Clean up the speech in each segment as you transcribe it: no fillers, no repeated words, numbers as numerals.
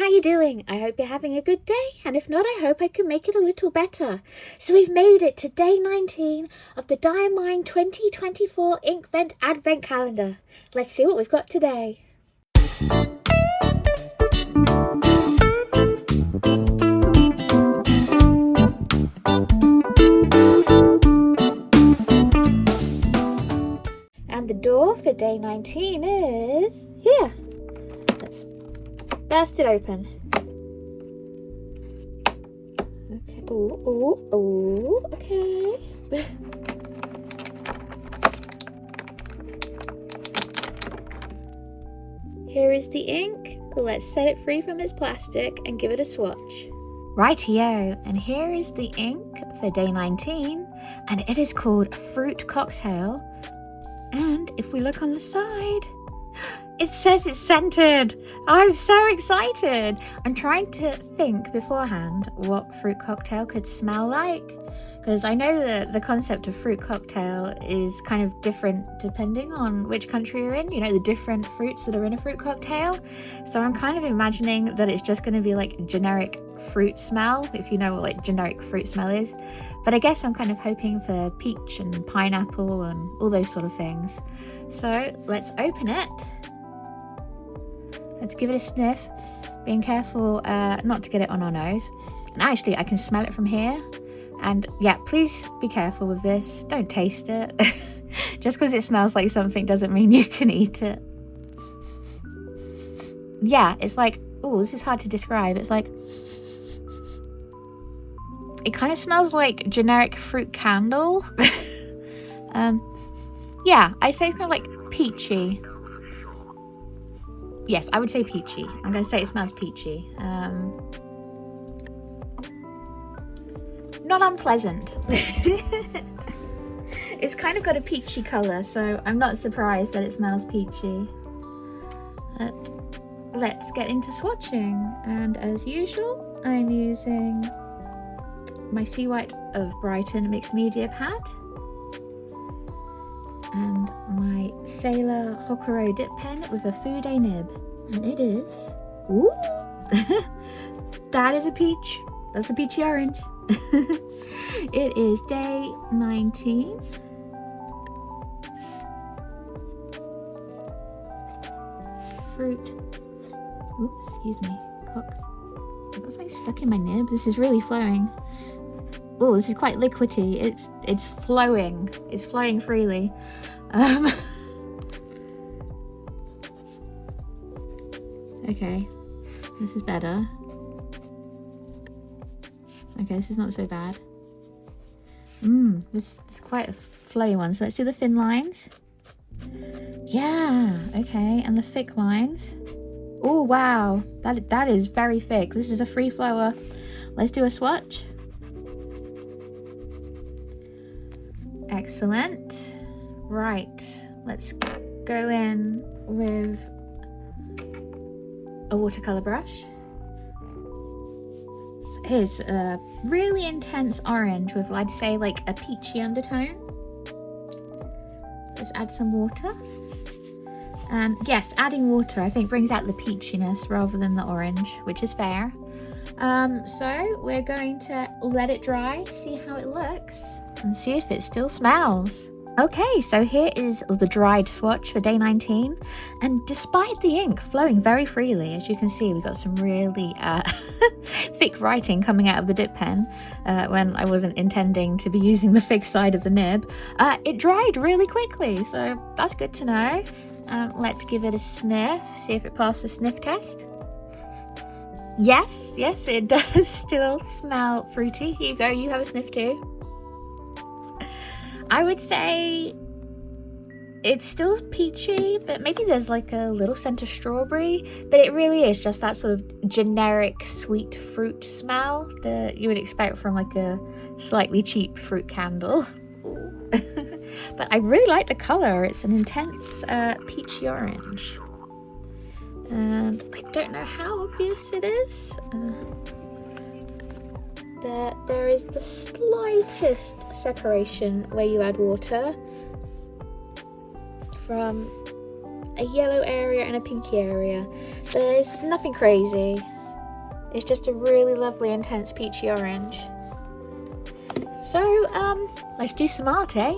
how you doing? I hope you're having a good day, and if not, I hope I can make it a little better. So we've made it to day 19 of the Diamine 2024 Inkvent Advent Calendar. Let's see what we've got today. And the door for day 19 is here. Let's burst it open. Okay. Ooh, okay. Here is the ink. Let's set it free from its plastic and give it a swatch. Rightio, and here is the ink for day 19, and it is called Fruit Cocktail. And if we look on the side, it says it's scented. I'm so excited. I'm trying to think beforehand what fruit cocktail could smell like, because I know that the concept of fruit cocktail is kind of different depending on which country you're in, you know, the different fruits that are in a fruit cocktail. So I'm kind of imagining that it's just going to be like generic fruit smell, if you know what like generic fruit smell is. But I guess I'm kind of hoping for peach and pineapple and all those sort of things. So let's open it. Let's give it a sniff, being careful not to get it on our nose. And actually I can smell it from here. And yeah, please be careful with this. Don't taste it. Just because it smells like something doesn't mean you can eat it. Yeah, it's like, oh, this is hard to describe. It's like, it kind of smells like generic fruit candle. Yeah, I'd say it's kind of like peachy. Yes, I would say peachy. I'm going to say it smells peachy. Not unpleasant. It's kind of got a peachy colour, so I'm not surprised that it smells peachy. Let's get into swatching. And as usual, I'm using my Seawhite of Brighton mixed media pad and my Sailor Hocoro dip pen with a Fude nib, and it is, ooh, that is a peach. That's a peachy orange. It is day 19. Fruit. Oops, excuse me. Cook. It looks like stuck in my nib. This is really flowing. Oh, this is quite liquidy. It's flowing. It's flowing freely. Okay, this is better. Okay, this is not so bad. This is quite a flowy one. So let's do the thin lines. Yeah, okay, and the thick lines. Oh wow, that is very thick. This is a free flower. Let's do a swatch. Excellent. Right, let's go in with a watercolour brush. So here's a really intense orange with, I'd say, like a peachy undertone. Let's add some water. And yes, adding water I think brings out the peachiness rather than the orange, which is fair. So we're going to let it dry, see how it looks, and see if it still smells. Okay, so here is the dried swatch for day 19, and despite the ink flowing very freely, as you can see, we got some really thick writing coming out of the dip pen when I wasn't intending to be using the thick side of the nib. It dried really quickly, so that's good to know. Let's give it a sniff, see if it passed the sniff test. Yes, it does still smell fruity. Here you go, you have a sniff too. I would say it's still peachy, but maybe there's like a little scent of strawberry, but it really is just that sort of generic sweet fruit smell that you would expect from like a slightly cheap fruit candle. But I really like the colour. It's an intense peachy orange, and I don't know how obvious it is. There is the slightest separation where you add water from a yellow area and a pinky area. There's nothing crazy. It's just a really lovely intense peachy orange. So let's do some art, eh?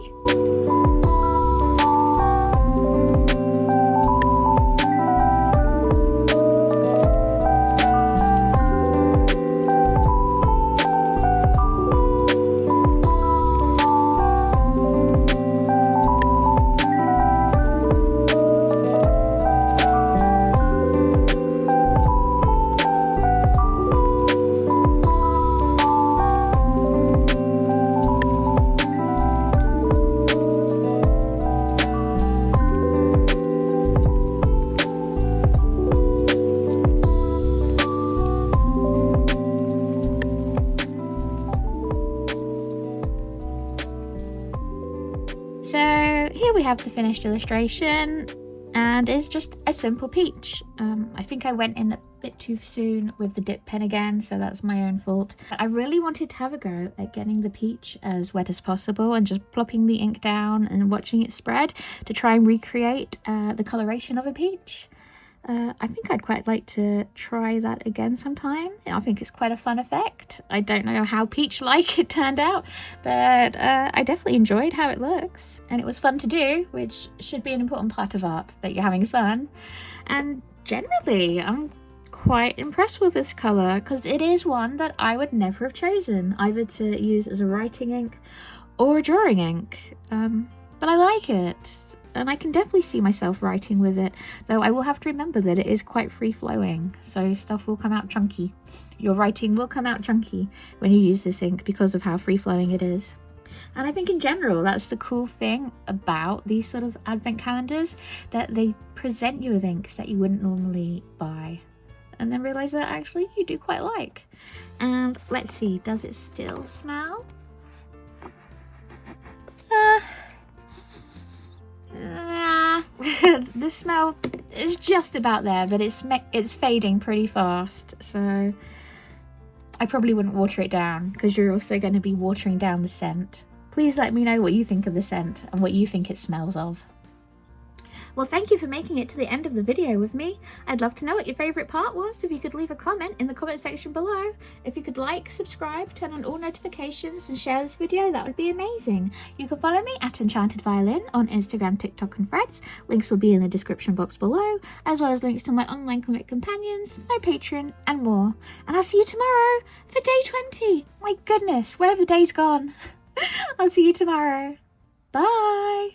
So here we have the finished illustration, and it's just a simple peach. I think I went in a bit too soon with the dip pen again, so that's my own fault. I really wanted to have a go at getting the peach as wet as possible and just plopping the ink down and watching it spread to try and recreate the coloration of a peach. I think I'd quite like to try that again sometime. I think it's quite a fun effect. I don't know how peach-like it turned out, but I definitely enjoyed how it looks. And it was fun to do, which should be an important part of art, that you're having fun. And generally, I'm quite impressed with this colour, because it is one that I would never have chosen, either to use as a writing ink or a drawing ink. But I like it. And I can definitely see myself writing with it, though I will have to remember that it is quite free-flowing, so stuff will come out chunky. Your writing will come out chunky when you use this ink because of how free-flowing it is. And I think in general, that's the cool thing about these sort of advent calendars, that they present you with inks that you wouldn't normally buy, and then realise that actually you do quite like. And let's see, does it still smell? The smell is just about there, but it's fading pretty fast, so I probably wouldn't water it down, because you're also going to be watering down the scent. Please let me know what you think of the scent and what you think it smells of. Well, thank you for making it to the end of the video with me. I'd love to know what your favourite part was. If you could leave a comment in the comment section below. If you could like, subscribe, turn on all notifications and share this video, that would be amazing. You can follow me at Enchanted Violin on Instagram, TikTok and Threads. Links will be in the description box below, as well as links to my online comic companions, my Patreon and more. And I'll see you tomorrow for day 20. My goodness, where have the days gone? I'll see you tomorrow. Bye.